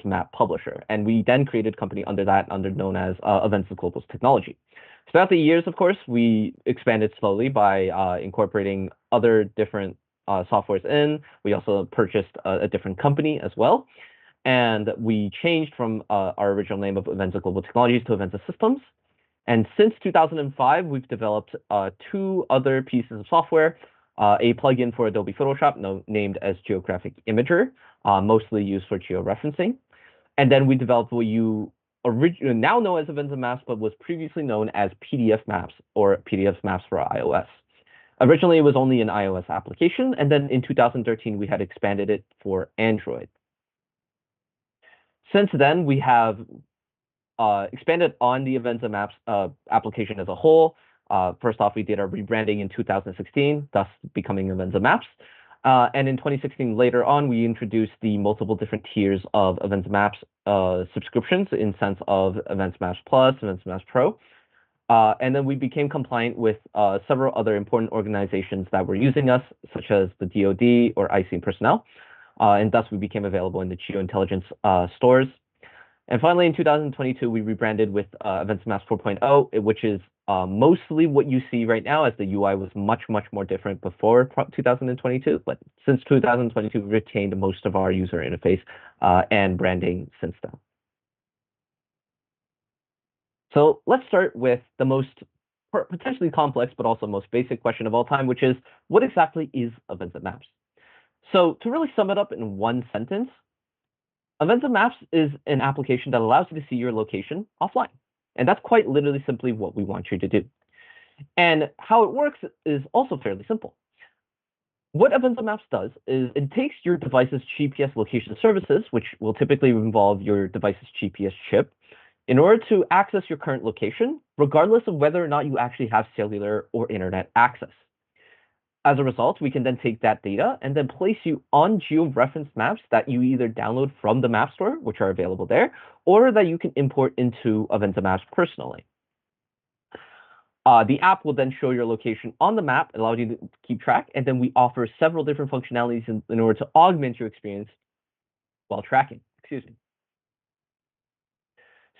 map publisher. And we then created a company under that, known as Avenza Global Technology. Throughout the years, of course, we expanded slowly by incorporating other different softwares in. We also purchased a different company as well. And we changed from our original name of Avenza Global Technologies to Avenza Systems. And since 2005, we've developed two other pieces of software, a plugin for Adobe Photoshop named as Geographic Imager, mostly used for georeferencing. And then we developed what you now know as Avenza Maps, but was previously known as PDF Maps or PDF Maps for iOS. Originally, it was only an iOS application, and then in 2013, we had expanded it for Android. Since then, we have expanded on the Avenza Maps application as a whole. First off, we did our rebranding in 2016, thus becoming Avenza Maps. And in 2016, later on, we introduced the multiple different tiers of Avenza Maps subscriptions in sense of Avenza Maps Plus, Avenza Maps Pro. And then we became compliant with several other important organizations that were using us, such as the DoD or IC personnel. And thus we became available in the geointelligence stores. And finally, in 2022, we rebranded with Avenza Maps 4.0, which is mostly what you see right now, as the UI was much, much more different before 2022. But since 2022, we retained most of our user interface and branding since then. So let's start with the most potentially complex, but also most basic question of all time, which is, what exactly is Avenza Maps? So to really sum it up in one sentence, Avenza Maps is an application that allows you to see your location offline. And that's quite literally simply what we want you to do. And how it works is also fairly simple. What Avenza Maps does is it takes your device's GPS location services, which will typically involve your device's GPS chip, in order to access your current location, regardless of whether or not you actually have cellular or internet access. As a result, we can then take that data and then place you on georeferenced maps that you either download from the Map Store, which are available there, or that you can import into Avenza Maps personally. The app will then show your location on the map, allow you to keep track, and then we offer several different functionalities in order to augment your experience while tracking. Excuse me.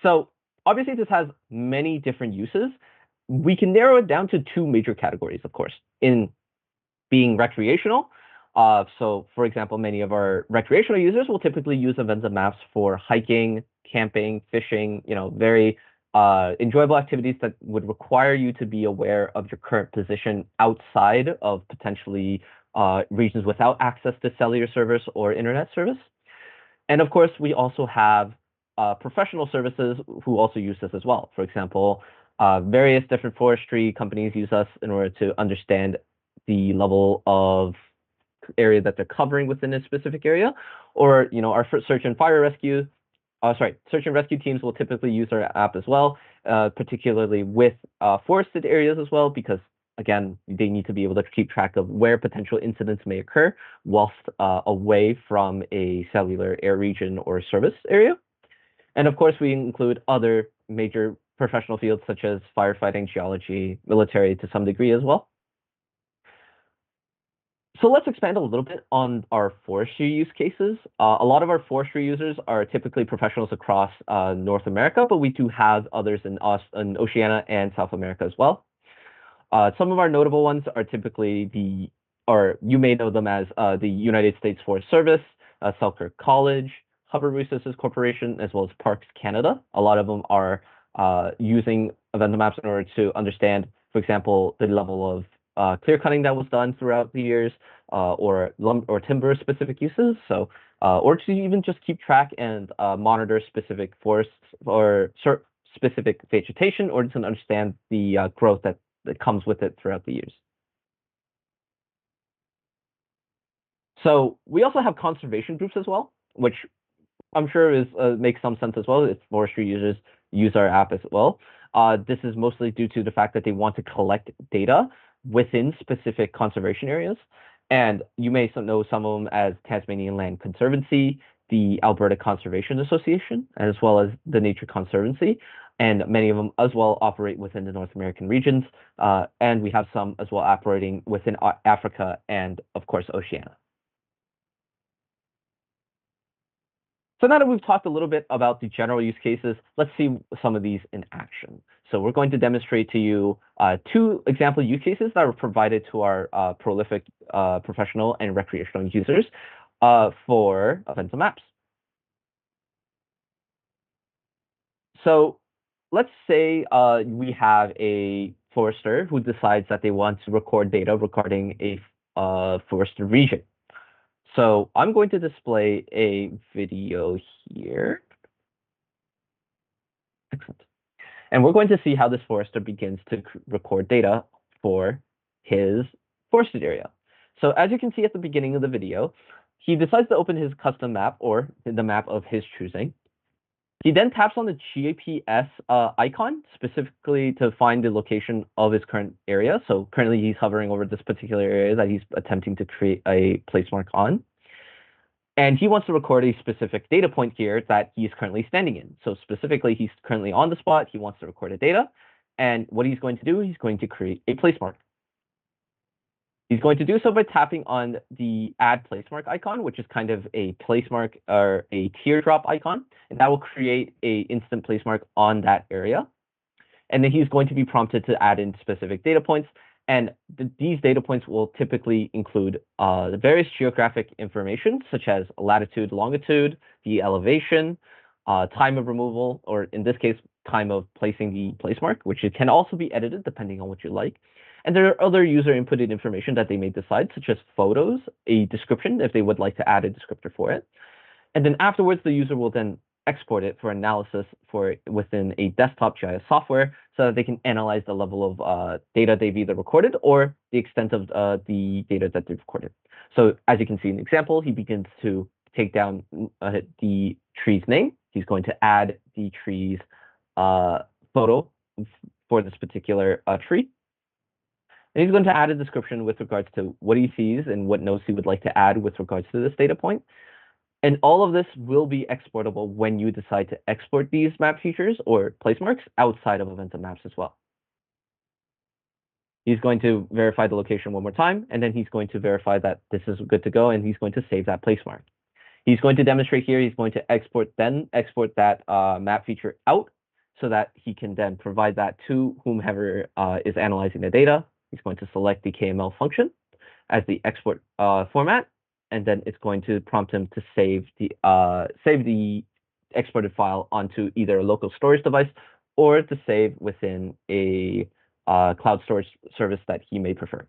So obviously, this has many different uses. We can narrow it down to two major categories, of course, in being recreational. So for example, many of our recreational users will typically use Avenza Maps for hiking, camping, fishing, very enjoyable activities that would require you to be aware of your current position outside of potentially regions without access to cellular service or internet service. And of course, we also have professional services who also use this as well. For example, various different forestry companies use us in order to understand the level of area that they're covering within a specific area, or our search and rescue teams will typically use our app as well, particularly with forested areas as well, because again, they need to be able to keep track of where potential incidents may occur whilst away from a cellular air region or service area. And of course, we include other major professional fields such as firefighting, geology, military to some degree as well. So let's expand a little bit on our forestry use cases. A lot of our forestry users are typically professionals across North America, but we do have others in Oceania and South America as well. Some of our notable ones are typically you may know them as the United States Forest Service, Selkirk College, Hubbard Resources Corporation, as well as Parks Canada. A lot of them are using Avenza Maps in order to understand, for example, the level of clear cutting that was done throughout the years, or timber specific uses. So, or to even just keep track and monitor specific forests or specific vegetation, or to understand the growth that comes with it throughout the years. So we also have conservation groups as well, which I'm sure makes some sense as well. If forestry users use our app as well. This is mostly due to the fact that they want to collect data within specific conservation areas. And you may know some of them as Tasmanian Land Conservancy, the Alberta Conservation Association, as well as the Nature Conservancy. And many of them as well operate within the North American regions. And we have some as well operating within Africa and, of course, Oceania. So now that we've talked a little bit about the general use cases, let's see some of these in action. So we're going to demonstrate to you two example use cases that are provided to our prolific professional and recreational users for Avenza Maps. So let's say we have a forester who decides that they want to record data regarding a forested region. So I'm going to display a video here. Excellent. And we're going to see how this forester begins to record data for his forested area. So as you can see at the beginning of the video, he decides to open his custom map or the map of his choosing. He then taps on the GPS icon specifically to find the location of his current area. So currently he's hovering over this particular area that he's attempting to create a place mark on. And he wants to record a specific data point here that he's currently standing in. So specifically, he's currently on the spot. He wants to record a data. And what he's going to do, he's going to create a place mark. He's going to do so by tapping on the add place mark icon, which is kind of a place mark or a teardrop icon. And that will create a instant place mark on that area. And then he's going to be prompted to add in specific data points. And these data points will typically include the various geographic information, such as latitude, longitude, the elevation, time of removal, or in this case, time of placing the place mark, which it can also be edited depending on what you like. And there are other user inputted information that they may decide, such as photos, a description, if they would like to add a descriptor for it. And then afterwards, the user will then export it for analysis within a desktop GIS software so that they can analyze the level of data they've either recorded or the extent of the data that they've recorded. So as you can see in the example, he begins to take down the tree's name. He's going to add the tree's photo for this particular tree. And he's going to add a description with regards to what he sees and what notes he would like to add with regards to this data point. And all of this will be exportable when you decide to export these map features or place marks outside of Avenza Maps as well. He's going to verify the location one more time, and then he's going to verify that this is good to go, and he's going to save that place mark. He's going to demonstrate here, he's going to export that map feature out so that he can then provide that to whomever is analyzing the data. He's going to select the KML function as the export format, and then it's going to prompt him to save the exported file onto either a local storage device or to save within a cloud storage service that he may prefer.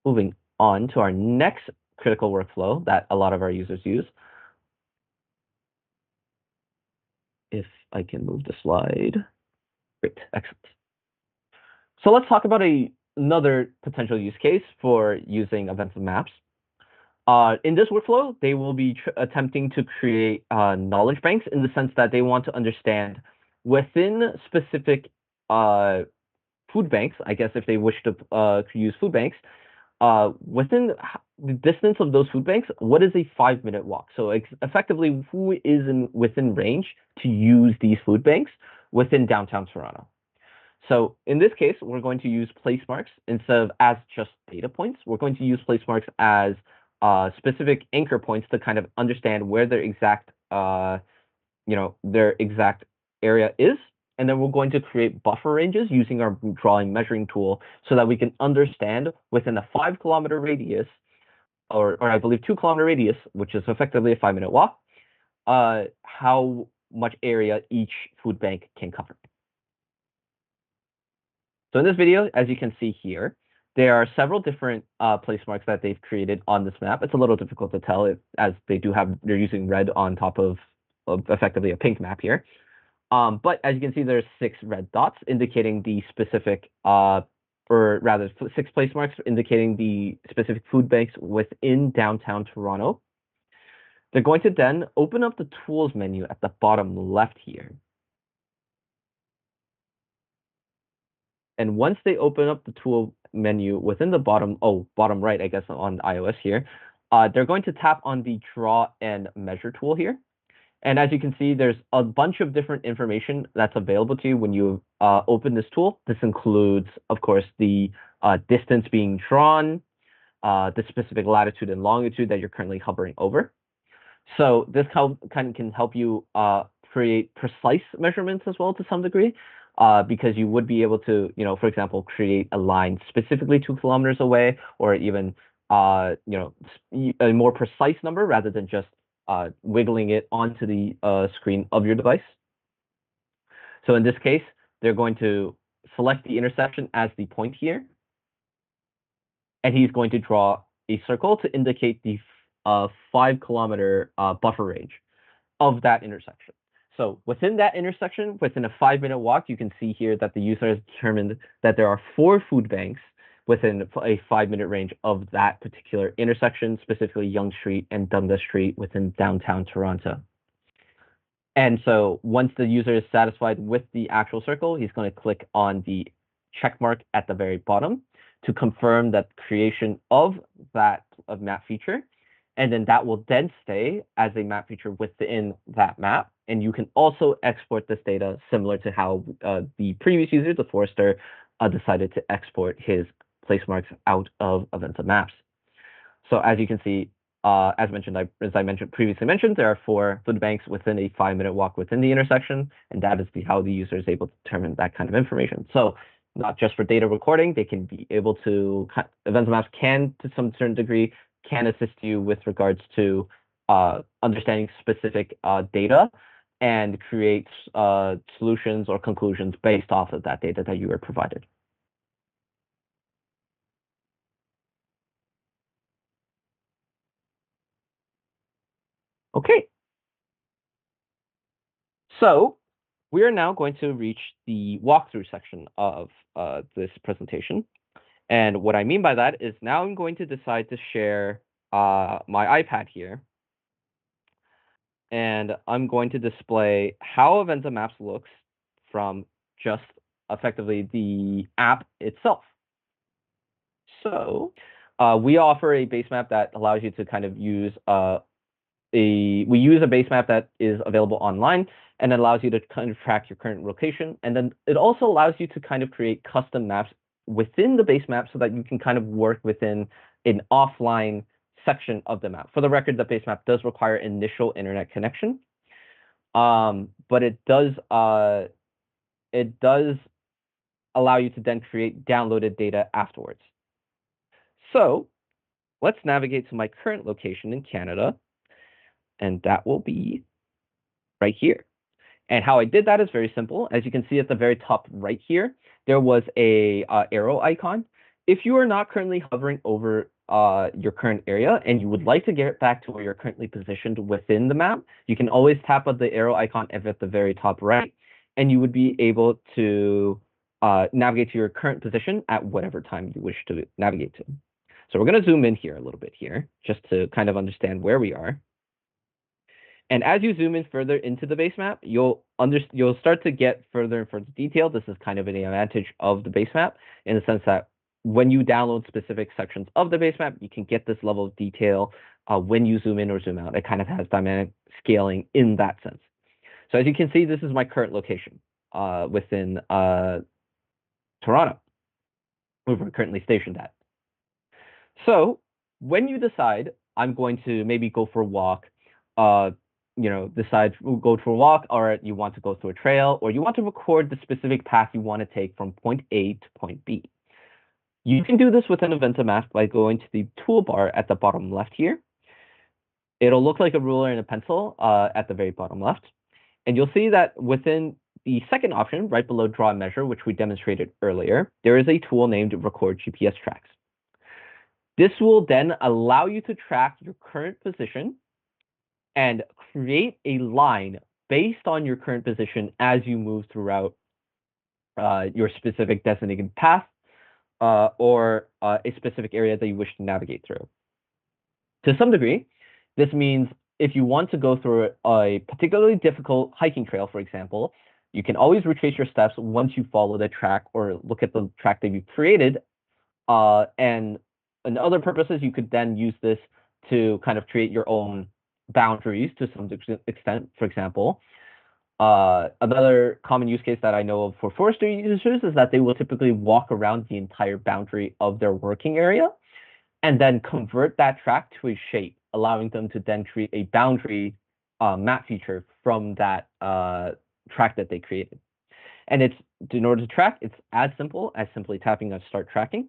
Moving on to our next critical workflow that a lot of our users use. If I can move the slide. Great, excellent. So let's talk about another potential use case for using Avenza Maps. In this workflow, they will be attempting to create knowledge banks in the sense that they want to understand within specific food banks, I guess if they wish to use food banks, within the distance of those food banks, what is a 5-minute walk? So effectively, who is within range to use these food banks within downtown Toronto? So in this case, we're going to use place marks instead of as just data points. We're going to use place marks as specific anchor points to kind of understand where their exact, their exact area is. And then we're going to create buffer ranges using our drawing measuring tool so that we can understand within a 5-kilometer radius, or I believe 2-kilometer radius, which is effectively a 5-minute walk, how much area each food bank can cover. So in this video, as you can see here, there are several different place marks that they've created on this map. It's a little difficult to tell as they're using red on top of effectively a pink map here. But as you can see, there's 6 red dots indicating the specific, or rather 6 place marks indicating the specific food banks within downtown Toronto. They're going to then open up the tools menu at the bottom left here. And once they open up the tool menu within the bottom right, I guess on iOS here, they're going to tap on the draw and measure tool here. And as you can see, there's a bunch of different information that's available to you when you open this tool. This includes, of course, the distance being drawn, the specific latitude and longitude that you're currently hovering over. So this kind of can help you create precise measurements as well to some degree, because you would be able to, for example, create a line specifically 2 kilometers away, or even, a more precise number rather than just wiggling it onto the screen of your device. So in this case, they're going to select the intersection as the point here, and he's going to draw a circle to indicate the 5 kilometer buffer range of that intersection. So within that intersection, within a 5-minute walk, you can see here that the user has determined that there are 4 food banks within a 5-minute range of that particular intersection, specifically Yonge Street and Dundas Street within downtown Toronto. And so once the user is satisfied with the actual circle, he's going to click on the check mark at the very bottom to confirm that creation of that map feature. And then that will then stay as a map feature within that map. And you can also export this data similar to how the previous user, the Forester, decided to export his place marks out of Avenza Maps. So as you can see, as I previously mentioned, there are 4 food banks within a 5-minute walk within the intersection, and that is how the user is able to determine that kind of information. So not just for data recording, they can be able to, Avenza Maps can, to some certain degree, can assist you with regards to understanding specific data and create solutions or conclusions based off of that data that you were provided. Okay. So we are now going to reach the walkthrough section of this presentation. And what I mean by that is now I'm going to decide to share my iPad here. And I'm going to display how Avenza Maps looks from just effectively the app itself. So we offer a base map that allows you to kind of use we use a base map that is available online, and it allows you to kind of track your current location. And then it also allows you to kind of create custom maps within the base map so that you can kind of work within an offline section of the map. For the record, the base map does require initial internet connection, but it does allow you to then create downloaded data afterwards. So let's navigate to my current location in Canada, and that will be right here. And how I did that is very simple. As you can see at the very top right here, there was a arrow icon. If you are not currently hovering over your current area and you would like to get back to where you're currently positioned within the map, you can always tap on the arrow icon at the very top right, and you would be able to navigate to your current position at whatever time you wish to navigate to. So we're going to zoom in here a little bit here, just to kind of understand where we are. And as you zoom in further into the base map, you'll start to get further and further detail. This is kind of an advantage of the base map in the sense that when you download specific sections of the base map, you can get this level of detail when you zoom in or zoom out. It kind of has dynamic scaling in that sense. So as you can see, this is my current location within Toronto, where we're currently stationed at. So when you decide I'm going to maybe go for a walk, decide go for a walk, or you want to go through a trail, or you want to record the specific path you want to take from point A to point B. You can do this within Avenza Maps by going to the toolbar at the bottom left here. It'll look like a ruler and a pencil at the very bottom left. And you'll see that within the second option, right below Draw and Measure, which we demonstrated earlier, there is a tool named Record GPS Tracks. This will then allow you to track your current position and create a line based on your current position as you move throughout your specific designated path or a specific area that you wish to navigate through. To some degree, this means if you want to go through a particularly difficult hiking trail, for example, you can always retrace your steps once you follow the track or look at the track that you've created. And in other purposes, you could then use this to kind of create your own boundaries to some extent. For example, another common use case that I know of for forestry users is that they will typically walk around the entire boundary of their working area. and then convert that track to a shape, allowing them to then create a boundary map feature from that track that they created. And it's, in order to track, it's as simple as simply tapping on Start Tracking.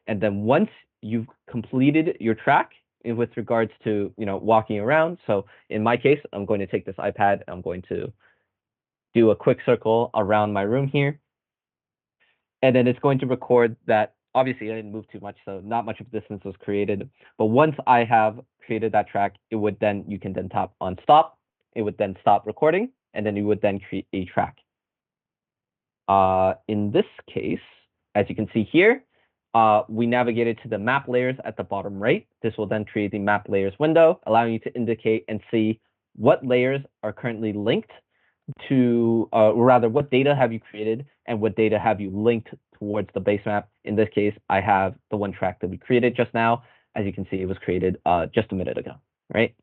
And then once you've completed your track with regards to, walking around. So in my case, I'm going to take this iPad. I'm going to do a quick circle around my room here. And then it's going to record that. Obviously, I didn't move too much, so not much of distance was created. But once I have created that track, you can then tap on stop. It would then stop recording, and then you would then create a track. In this case, as you can see here, we navigated to the map layers at the bottom right. This will then create the map layers window, allowing you to indicate and see what layers are currently linked to, or rather, what data have you created and what data have you linked towards the base map. In this case, I have the one track that we created just now. As you can see, it was created just a minute ago, right?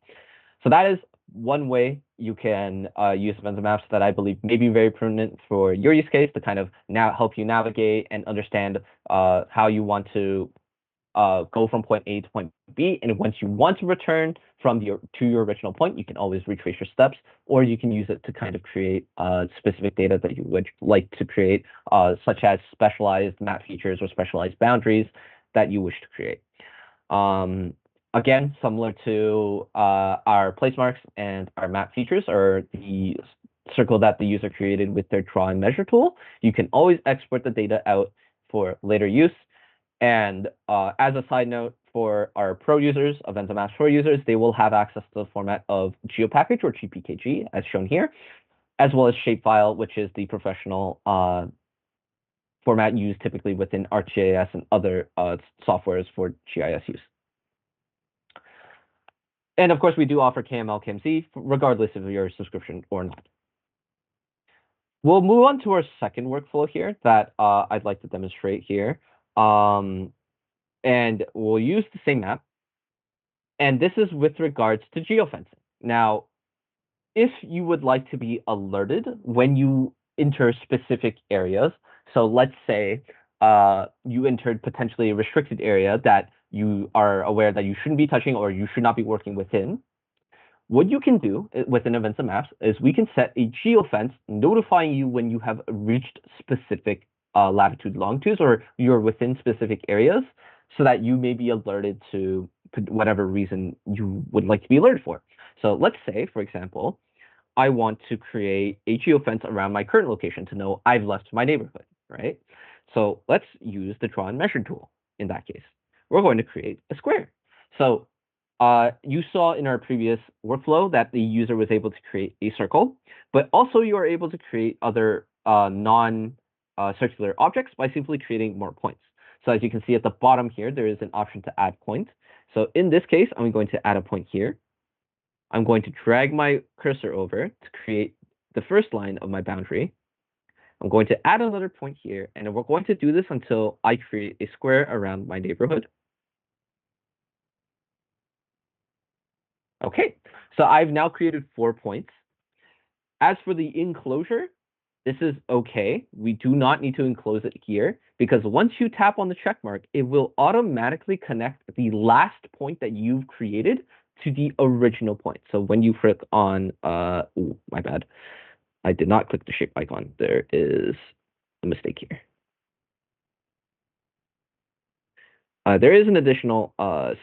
So that is one way you can use Avenza Maps that I believe may be very pertinent for your use case to kind of now help you navigate and understand how you want to go from point A to point B. And once you want to return to your original point, you can always retrace your steps, or you can use it to kind of create specific data that you would like to create, such as specialized map features or specialized boundaries that you wish to create. Again, similar to our place marks and our map features, or the circle that the user created with their draw and measure tool, you can always export the data out for later use. And as a side note, for our pro users, Avenza Maps Pro users, they will have access to the format of GeoPackage or GPKG, as shown here, as well as shapefile, which is the professional format used typically within ArcGIS and other softwares for GIS use. And of course, we do offer KML, KMZ, regardless of your subscription or not. We'll move on to our second workflow here that I'd like to demonstrate here. And we'll use the same map. And this is with regards to geofencing. Now, if you would like to be alerted when you enter specific areas, so let's say you entered potentially a restricted area that you are aware that you shouldn't be touching or you should not be working within, what you can do within Avenza Maps is we can set a geofence notifying you when you have reached specific latitude, longitudes, or you're within specific areas, so that you may be alerted to whatever reason you would like to be alerted for. So let's say, for example, I want to create a geofence around my current location to know I've left my neighborhood, right? So let's use the draw and measure tool in that case. We're going to create a square. So you saw in our previous workflow that the user was able to create a circle, but also you are able to create other non-circular objects by simply creating more points. So as you can see at the bottom here, there is an option to add points. So in this case, I'm going to add a point here. I'm going to drag my cursor over to create the first line of my boundary. I'm going to add another point here, and we're going to do this until I create a square around my neighborhood. Okay, so I've now created 4 points. As for the enclosure, this is okay. We do not need to enclose it here, because once you tap on the check mark, it will automatically connect the last point that you've created to the original point. So when you click on, ooh, my bad. I did not click the shape icon. There is a mistake here. There is an additional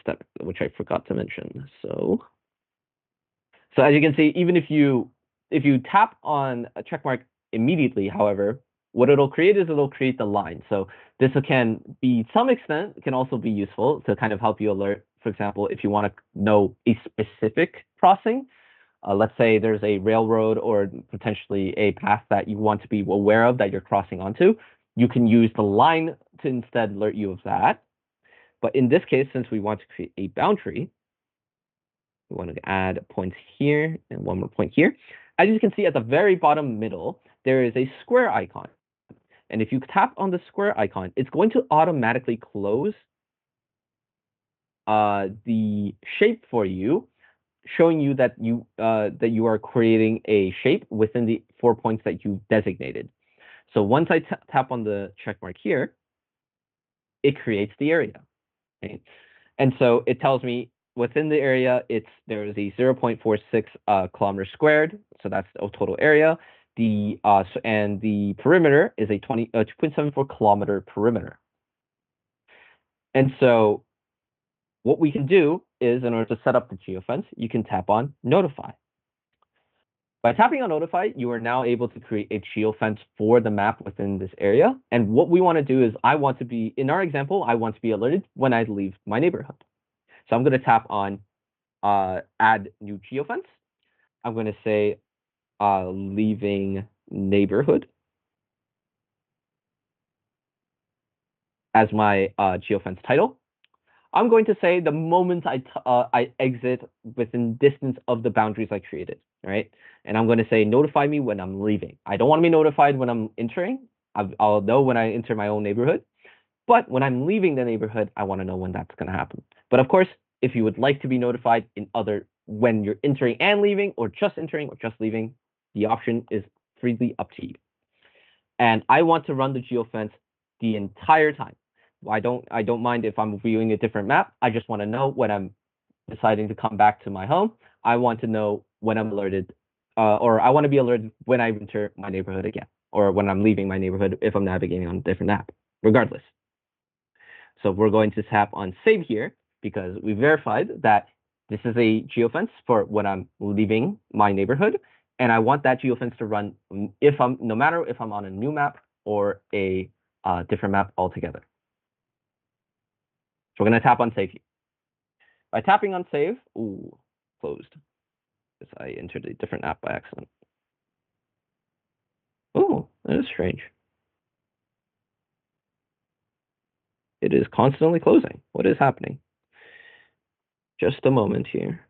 step which I forgot to mention. So as you can see, even if you tap on a check mark immediately, however, what it'll create is it'll create the line. So this can be, to some extent, can also be useful to kind of help you alert. For example, if you want to know a specific crossing, let's say there's a railroad or potentially a path that you want to be aware of that you're crossing onto, you can use the line to instead alert you of that. But in this case, since we want to create a boundary, we want to add points here and one more point here. As you can see at the very bottom middle, there is a square icon. And if you tap on the square icon, it's going to automatically close the shape for you, showing you that you are creating a shape within the 4 points that you designated. So once I tap on the check mark here, it creates the area. Okay? And so it tells me within the area, there is a 0.46 kilometers squared. So that's the total area. And the perimeter is a 2.74 kilometer perimeter. And so what we can do is, in order to set up the geofence, you can tap on Notify. By tapping on Notify, you are now able to create a geofence for the map within this area. And what we want to do is, in our example, I want to be alerted when I leave my neighborhood. So I'm going to tap on Add New Geofence. I'm going to say Leaving Neighborhood as my geofence title. I'm going to say the moment I exit within distance of the boundaries I created, right? And I'm going to say notify me when I'm leaving. I don't want to be notified when I'm entering. I'll know when I enter my own neighborhood. But when I'm leaving the neighborhood, I want to know when that's going to happen. But of course, if you would like to be notified when you're entering and leaving, or just entering or just leaving, the option is freely up to you. And I want to run the geofence the entire time. I don't mind if I'm viewing a different map. I just want to know when I'm deciding to come back to my home. I want to know when I'm alerted, or I want to be alerted when I enter my neighborhood again, or when I'm leaving my neighborhood if I'm navigating on a different app, regardless. So we're going to tap on Save here because we verified that this is a geofence for when I'm leaving my neighborhood, and I want that geofence to run no matter if I'm on a new map or a different map altogether. So we're going to tap on Save here. By tapping on Save, closed, because I entered a different app by accident. Oh, that is strange. It is constantly closing. What is happening? Just a moment here.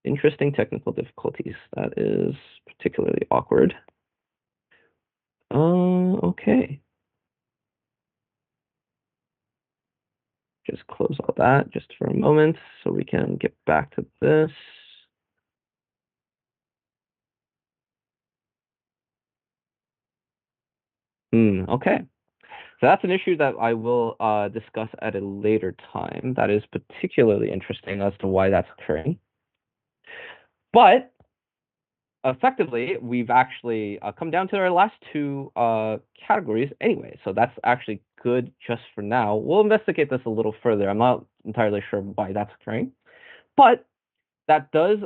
Interesting technical difficulties. That is particularly awkward. Okay. Just close all that just for a moment so we can get back to this. Okay. So that's an issue that I will discuss at a later time. That is particularly interesting as to why that's occurring. But effectively, we've actually come down to our last two categories anyway. So that's actually good just for now. We'll investigate this a little further. I'm not entirely sure why that's occurring. But that does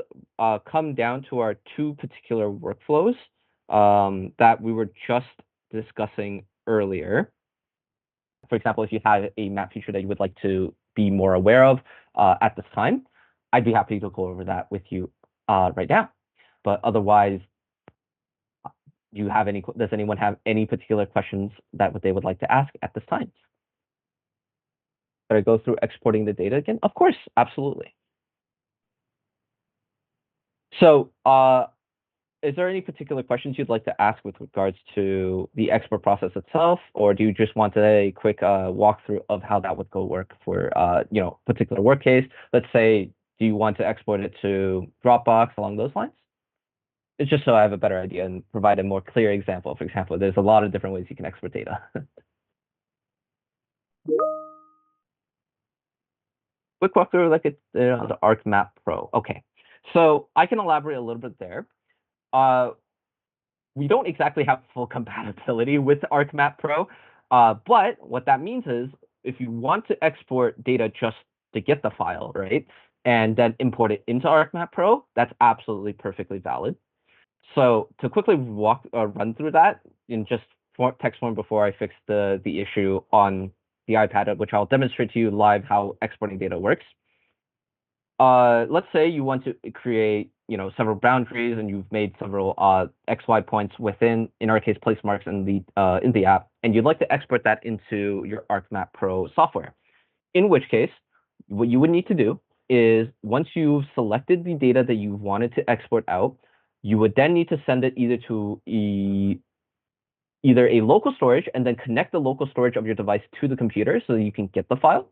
come down to our two particular workflows that we were just discussing earlier. For example, if you have a map feature that you would like to be more aware of at this time, I'd be happy to go over that with you right now. But otherwise, does anyone have any particular questions that they would like to ask at this time? Should I go through exporting the data again? Of course, absolutely. So is there any particular questions you'd like to ask with regards to the export process itself, or do you just want a quick walkthrough of how that would go work for particular work case? Let's say, do you want to export it to Dropbox along those lines? It's just so I have a better idea and provide a more clear example. For example, there's a lot of different ways you can export data. Quick walkthrough, like the ArcMap Pro. Okay, so I can elaborate a little bit there. We don't exactly have full compatibility with ArcMap Pro, but what that means is if you want to export data just to get the file, right, and then import it into ArcMap Pro, that's absolutely perfectly valid. So to quickly run through that in just text form before I fix the issue on the iPad, which I'll demonstrate to you live how exporting data works. Let's say you want to create, several boundaries, and you've made several XY points within, in our case, place marks in the app, and you'd like to export that into your ArcMap Pro software. In which case, what you would need to do is once you've selected the data that you wanted to export out, you would then need to send it either to either a local storage and then connect the local storage of your device to the computer so that you can get the file,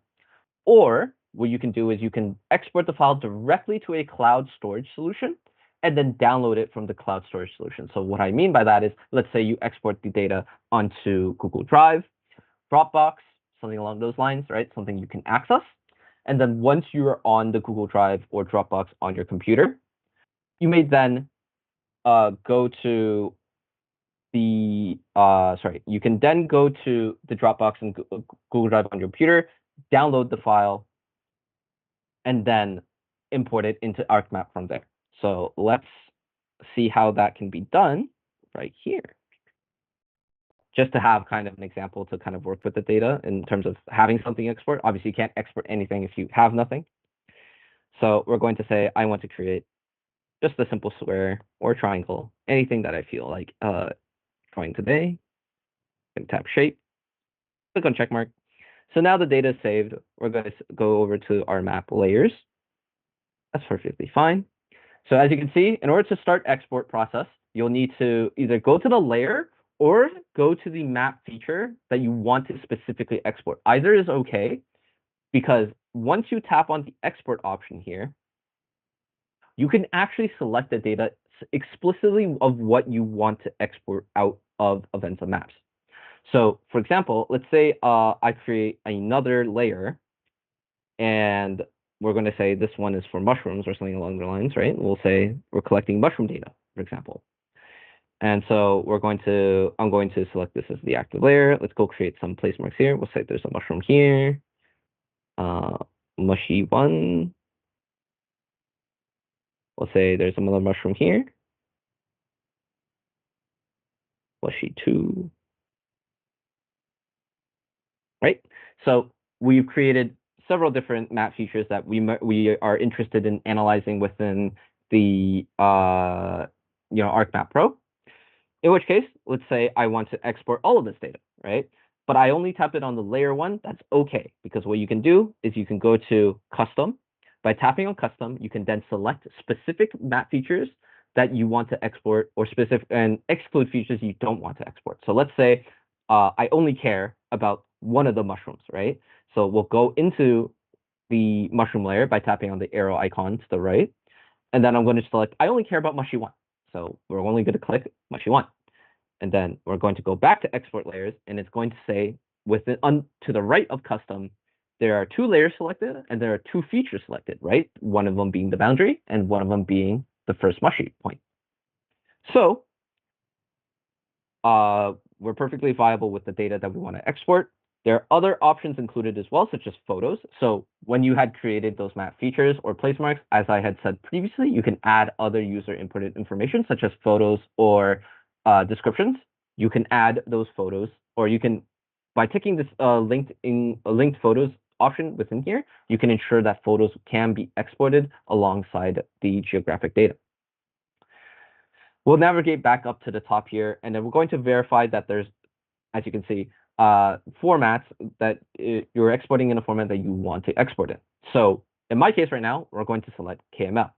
or what you can do is you can export the file directly to a cloud storage solution and then download it from the cloud storage solution. So what I mean by that is, let's say you export the data onto Google Drive. Dropbox, something along those lines, right? Something you can access. And then once you're on the Google Drive or Dropbox on your computer, you may then go to the you can then go to the Dropbox and Google Drive on your computer, download the file, and then import it into ArcMap from there. So let's see how that can be done right here. Just to have kind of an example to kind of work with the data in terms of having something export. Obviously, you can't export anything if you have nothing. So we're going to say, I want to create just a simple square or triangle, anything that I feel like drawing today. And tap shape, click on check mark. So now the data is saved. We're going to go over to our map layers. That's perfectly fine. So as you can see, in order to start export process, you'll need to either go to the layer or go to the map feature that you want to specifically export. Either is okay, because once you tap on the export option here, you can actually select the data explicitly of what you want to export out of Avenza Maps. So for example, let's say I create another layer, and we're going to say this one is for mushrooms or something along the lines, right? We'll say we're collecting mushroom data, for example. And so I'm going to select this as the active layer. Let's go create some place marks here. We'll say there's a mushroom here. Mushy one. We'll say there's another mushroom here. Mushy two. Right? So we've created several different map features that we are interested in analyzing within the ArcMap Pro. In which case, let's say I want to export all of this data, right? But I only tapped it on the layer one. That's okay, because what you can do is you can go to custom. By tapping on custom, you can then select specific map features that you want to export, or specific and exclude features you don't want to export. So let's say I only care about one of the mushrooms, right? So we'll go into the mushroom layer by tapping on the arrow icon to the right. And then I'm going to select, I only care about mushy one. So we're only going to click mushy one. And then we're going to go back to export layers, and it's going to say to the right of custom, there are two layers selected and there are two features selected, right? One of them being the boundary and one of them being the first mushy point. So we're perfectly viable with the data that we want to export. There are other options included as well, such as photos. So when you had created those map features or place marks, as I had said previously, you can add other user inputted information, such as photos or descriptions. You can add those photos, or you can, by ticking this linked photos option within here, you can ensure that photos can be exported alongside the geographic data. We'll navigate back up to the top here, and then we're going to verify that there's, as you can see, formats that you're exporting in a format that you want to export in. So in my case right now, we're going to select KML.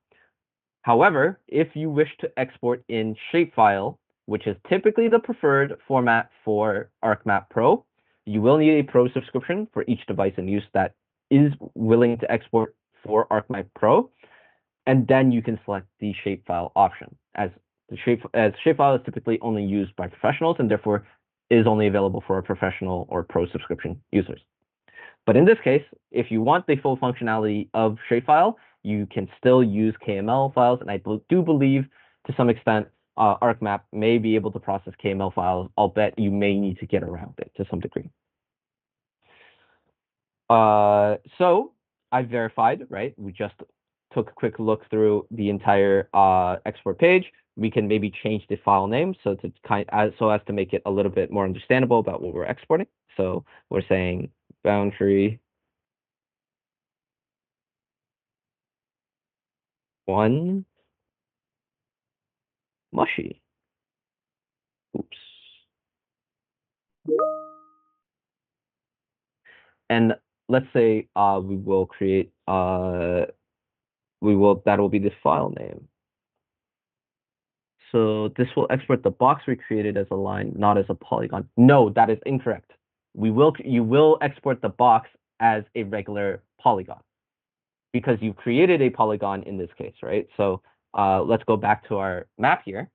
However, if you wish to export in shapefile, which is typically the preferred format for ArcMap Pro, you will need a Pro subscription for each device in use that is willing to export for ArcMap Pro. And then you can select the shapefile option, as shapefile is typically only used by professionals and therefore is only available for professional or Pro subscription users. But in this case, if you want the full functionality of shapefile, you can still use KML files, and I do believe to some extent ArcMap may be able to process KML files. I'll bet you may need to get around it to some degree. So I verified, right? We just took a quick look through the entire export page. We can maybe change the file name so as to make it a little bit more understandable about what we're exporting. So we're saying boundary one mushy. Oops. And let's say we will create that will be the file name. So this will export the box we created as a line, not as a polygon. No, that is incorrect. You will export the box as a regular polygon, because you created a polygon in this case, right? So let's go back to our map here.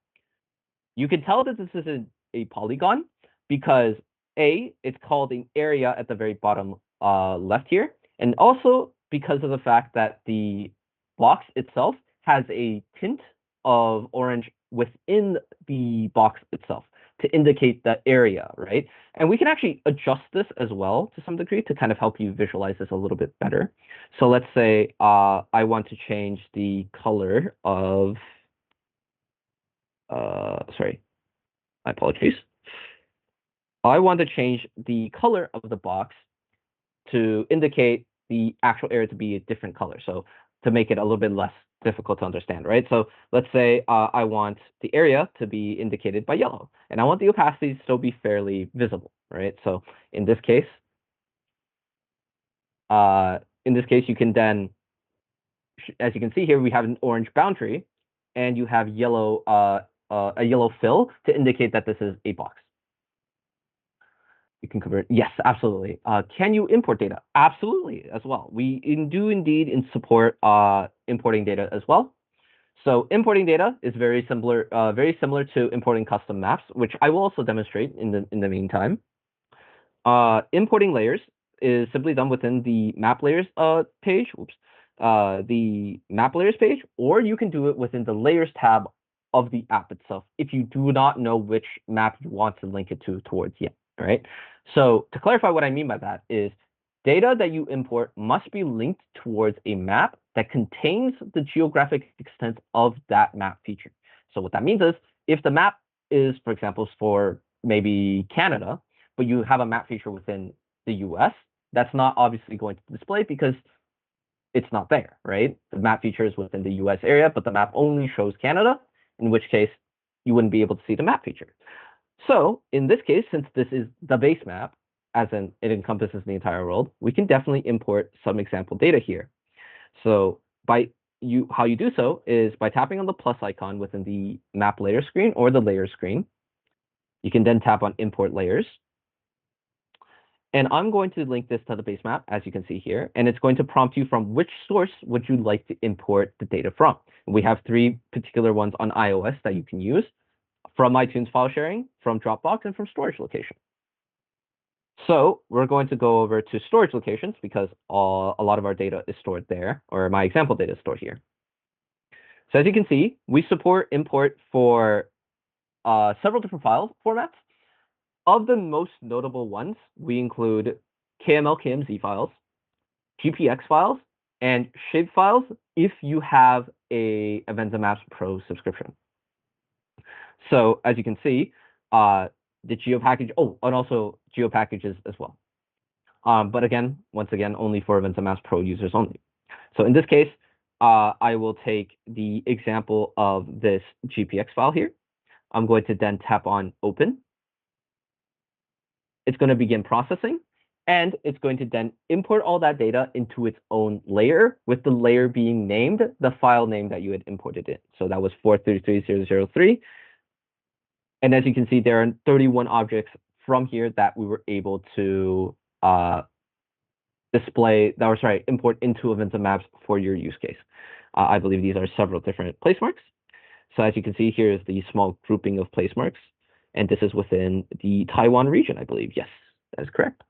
You can tell that this is a polygon because A, it's called an area at the very bottom left here. And also because of the fact that the box itself has a tint of orange within the box itself to indicate the area, right? And we can actually adjust this as well to some degree to kind of help you visualize this a little bit better. So let's say I want to change the color of, sorry, my apologies. I want to change the color of the box to indicate the actual area to be a different color. So to make it a little bit less difficult to understand, right? So let's say I want the area to be indicated by yellow, and I want the opacity to still be fairly visible, right? So in this case, you can then, as you can see here, we have an orange boundary, and you have yellow, a yellow fill to indicate that this is a box. You can convert. Yes, absolutely. Can you import data? Absolutely, as well. We do indeed support importing data as well. So importing data is very similar to importing custom maps, which I will also demonstrate in the meantime. Importing layers is simply done within the map layers page. Oops. The map layers page, or you can do it within the layers tab of the app itself if you do not know which map you want to link it to towards yet, right? So to clarify what I mean by that is data that you import must be linked towards a map that contains the geographic extent of that map feature. So what that means is if the map is, for example, for maybe Canada, but you have a map feature within the US, that's not obviously going to display because it's not there, right? The map feature is within the US area, but the map only shows Canada, in which case you wouldn't be able to see the map feature. So in this case, since this is the base map, as in it encompasses the entire world, we can definitely import some example data here. So how you do so is by tapping on the plus icon within the map layer screen or the layer screen. You can then tap on import layers. And I'm going to link this to the base map, as you can see here, and it's going to prompt you from which source would you like to import the data from. We have 3 particular ones on iOS that you can use: from iTunes file sharing, from Dropbox, and from storage location. So we're going to go over to storage locations because a lot of our data is stored there, or my example data is stored here. So as you can see, we support import for several different file formats. Of the most notable ones, we include KML, KMZ files, GPX files, and shape files if you have a Avenza Maps Pro subscription. So as you can see, the geo package, and also geo packages as well. But again, once again, only for Avenza Maps Pro users only. So in this case, I will take the example of this GPX file here. I'm going to then tap on open. It's going to begin processing, and it's going to then import all that data into its own layer, with the layer being named the file name that you had imported it. So that was 433.003. And as you can see, there are 31 objects from here that we were able to import into Avenza Maps for your use case. I believe these are several different place marks. So as you can see, here is the small grouping of place marks. And this is within the Taiwan region, I believe. Yes, that is correct.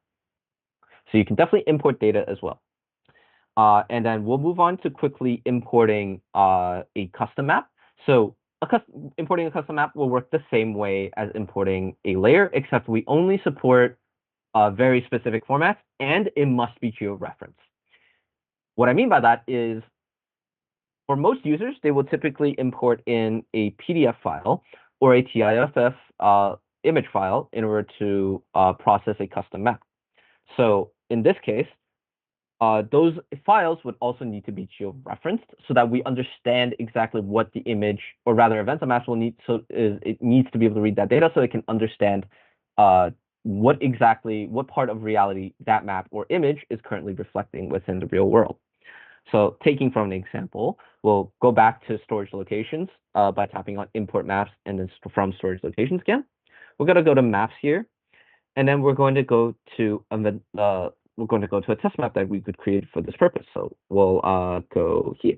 So you can definitely import data as well. And then we'll move on to quickly importing a custom map. So importing a custom map will work the same way as importing a layer, except we only support very specific formats, and it must be geo-referenced. What I mean by that is, for most users, they will typically import in a PDF file or a TIFF image file in order to process a custom map. So in this case, those files would also need to be geo-referenced so that we understand exactly what the image, or rather Avenza Maps will need. So it needs to be able to read that data so it can understand what part of reality that map or image is currently reflecting within the real world. So taking from an example, we'll go back to storage locations by tapping on import maps and then from storage locations again. We're going to go to maps here, and then we're going to go to a test map that we could create for this purpose. So we'll go here.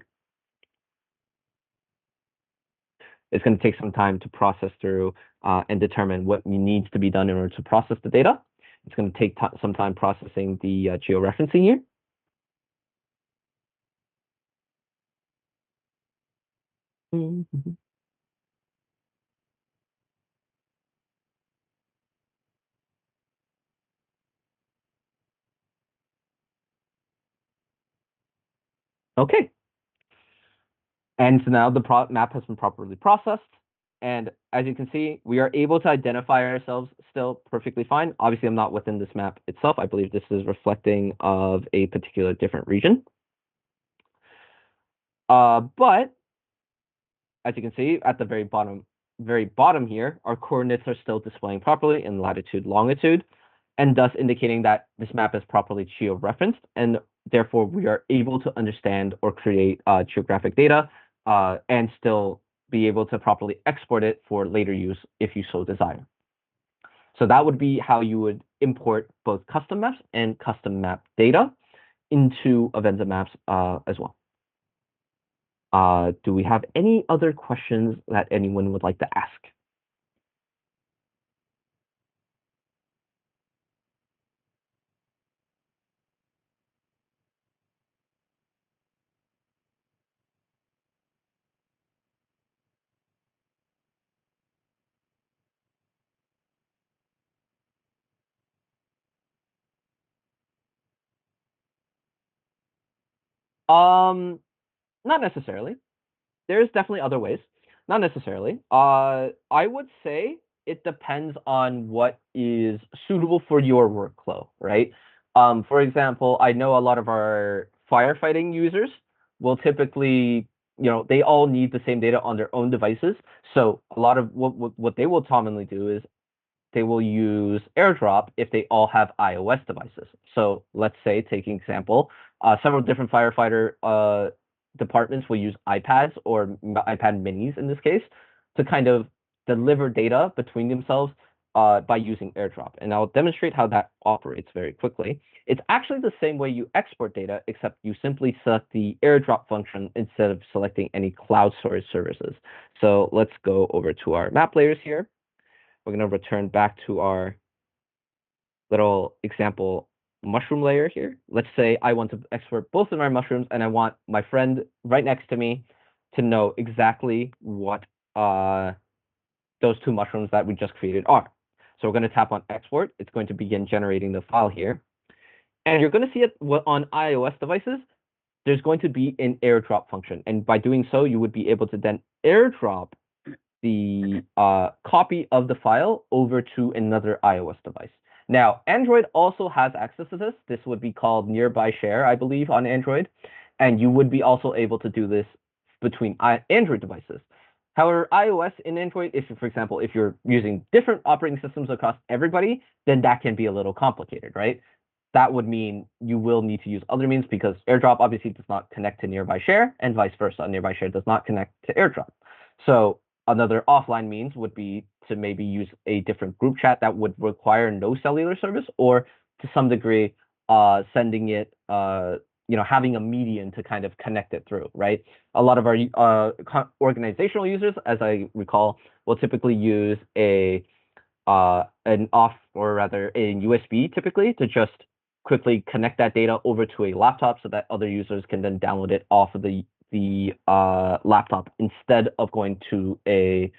It's going to take some time to process through and determine what needs to be done in order to process the data. It's going to take some time processing the georeferencing here. Mhm. Okay. And so now the map has been properly processed. And as you can see, we are able to identify ourselves still perfectly fine. Obviously, I'm not within this map itself. I believe this is reflecting of a particular different region. But as you can see at the very bottom here, our coordinates are still displaying properly in latitude, longitude, and thus indicating that this map is properly geo-referenced, and therefore we are able to understand or create geographic data and still be able to properly export it for later use if you so desire. So that would be how you would import both custom maps and custom map data into Avenza Maps as well. Do we have any other questions that anyone would like to ask? Not necessarily. There's definitely other ways. Not necessarily. I would say it depends on what is suitable for your workflow, right? For example, I know a lot of our firefighting users will typically, they all need the same data on their own devices. So a lot of what they will commonly do is they will use AirDrop if they all have iOS devices. So let's say, taking example, several different firefighter departments will use iPads or iPad minis in this case to kind of deliver data between themselves by using AirDrop. And I'll demonstrate how that operates very quickly. It's actually the same way you export data, except you simply select the AirDrop function instead of selecting any cloud storage services. So let's go over to our map layers here. We're going to return back to our little example mushroom layer here. Let's say I want to export both of my mushrooms, and I want my friend right next to me to know exactly what those two mushrooms that we just created are. So we're going to tap on export. It's going to begin generating the file here. And you're going to see it on iOS devices. There's going to be an AirDrop function. And by doing so, you would be able to then AirDrop the copy of the file over to another iOS device. Now, Android also has access to this. This would be called nearby share, I believe, on Android. And you would be also able to do this between Android devices. However, iOS and Android, if, for example, if you're using different operating systems across everybody, then that can be a little complicated, right? That would mean you will need to use other means because AirDrop obviously does not connect to nearby share, and vice versa. Nearby share does not connect to AirDrop. So another offline means would be to maybe use a different group chat that would require no cellular service, or to some degree, sending it, having a median to kind of connect it through, right? A lot of our organizational users, as I recall, will typically use an off, or rather a USB typically, to just quickly connect that data over to a laptop so that other users can then download it off of the laptop instead of going to a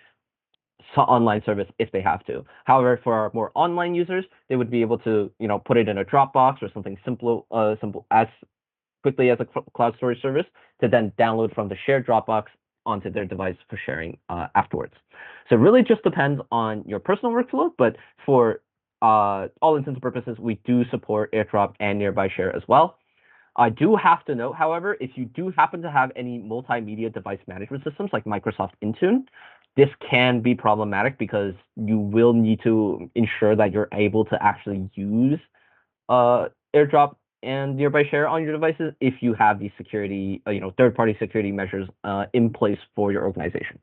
online service if they have to. However, for our more online users, they would be able to, put it in a Dropbox or something simple as quickly as a cloud storage service to then download from the shared Dropbox onto their device for sharing afterwards. So it really just depends on your personal workflow, but for all intents and purposes, we do support AirDrop and Nearby Share as well. I do have to note, however, if you do happen to have any multimedia device management systems like Microsoft Intune, this can be problematic because you will need to ensure that you're able to actually use AirDrop and Nearby Share on your devices if you have these security, third-party security measures in place for your organization.